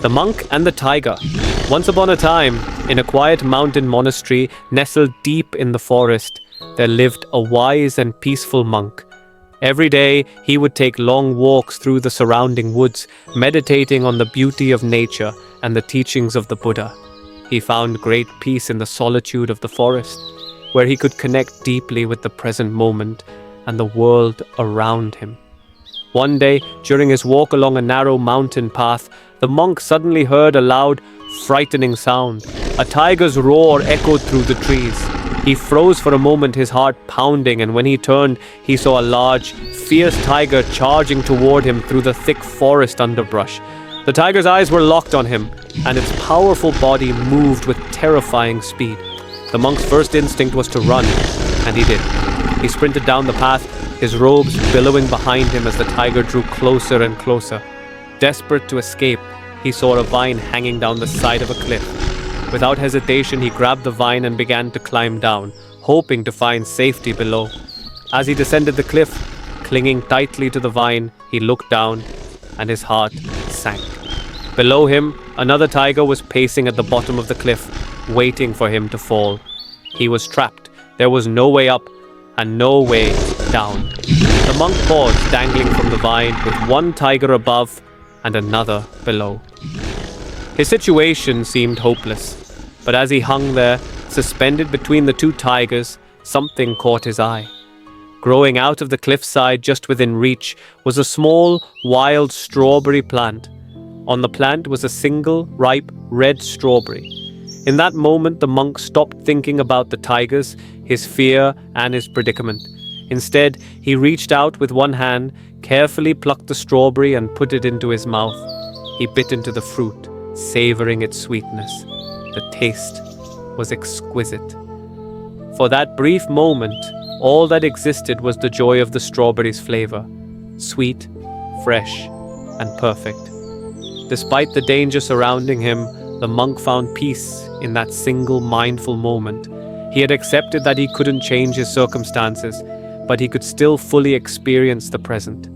The Monk and the Tiger. Once upon a time, in a quiet mountain monastery nestled deep in the forest, there lived a wise and peaceful monk. Every day, he would take long walks through the surrounding woods, meditating on the beauty of nature and the teachings of the Buddha. He found great peace in the solitude of the forest, where he could connect deeply with the present moment and the world around him. One day, during his walk along a narrow mountain path, the monk suddenly heard a loud, frightening sound. A tiger's roar echoed through the trees. He froze for a moment, his heart pounding, and when he turned, he saw a large, fierce tiger charging toward him through the thick forest underbrush. The tiger's eyes were locked on him, and its powerful body moved with terrifying speed. The monk's first instinct was to run, and he did. He sprinted down the path, his robes billowing behind him as the tiger drew closer and closer. Desperate to escape, he saw a vine hanging down the side of a cliff. Without hesitation, he grabbed the vine and began to climb down, hoping to find safety below. As he descended the cliff, clinging tightly to the vine, he looked down, and his heart sank. Below him, another tiger was pacing at the bottom of the cliff, waiting for him to fall. He was trapped. There was no way up and no way down. The monk paused, dangling from the vine, with one tiger above and another below. His situation seemed hopeless, but as he hung there, suspended between the two tigers, something caught his eye. Growing out of the cliffside just within reach was a small, wild strawberry plant. On the plant was a single, ripe, red strawberry. In that moment, the monk stopped thinking about the tigers, his fear, and his predicament. Instead, he reached out with one hand, carefully plucked the strawberry and put it into his mouth. He bit into the fruit, savoring its sweetness. The taste was exquisite. For that brief moment, all that existed was the joy of the strawberry's flavor, sweet, fresh, and perfect. Despite the danger surrounding him, the monk found peace in that single mindful moment. He had accepted that he couldn't change his circumstances, but he could still fully experience the present.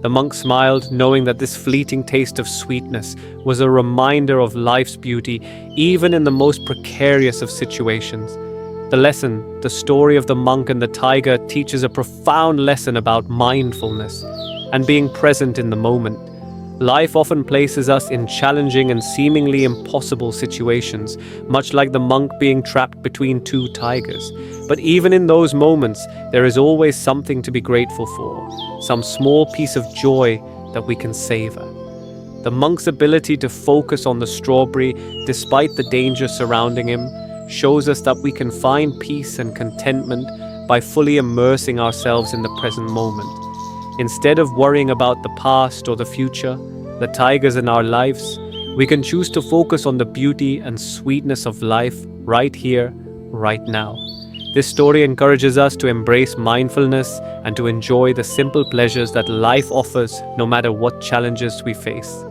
The monk smiled, knowing that this fleeting taste of sweetness was a reminder of life's beauty, even in the most precarious of situations. The lesson, the story of the monk and the tiger, teaches a profound lesson about mindfulness and being present in the moment. Life often places us in challenging and seemingly impossible situations, much like the monk being trapped between two tigers. But even in those moments, there is always something to be grateful for, some small piece of joy that we can savor. The monk's ability to focus on the strawberry, despite the danger surrounding him, shows us that we can find peace and contentment by fully immersing ourselves in the present moment. Instead of worrying about the past or the future, the tigers in our lives, we can choose to focus on the beauty and sweetness of life right here, right now. This story encourages us to embrace mindfulness and to enjoy the simple pleasures that life offers, no matter what challenges we face.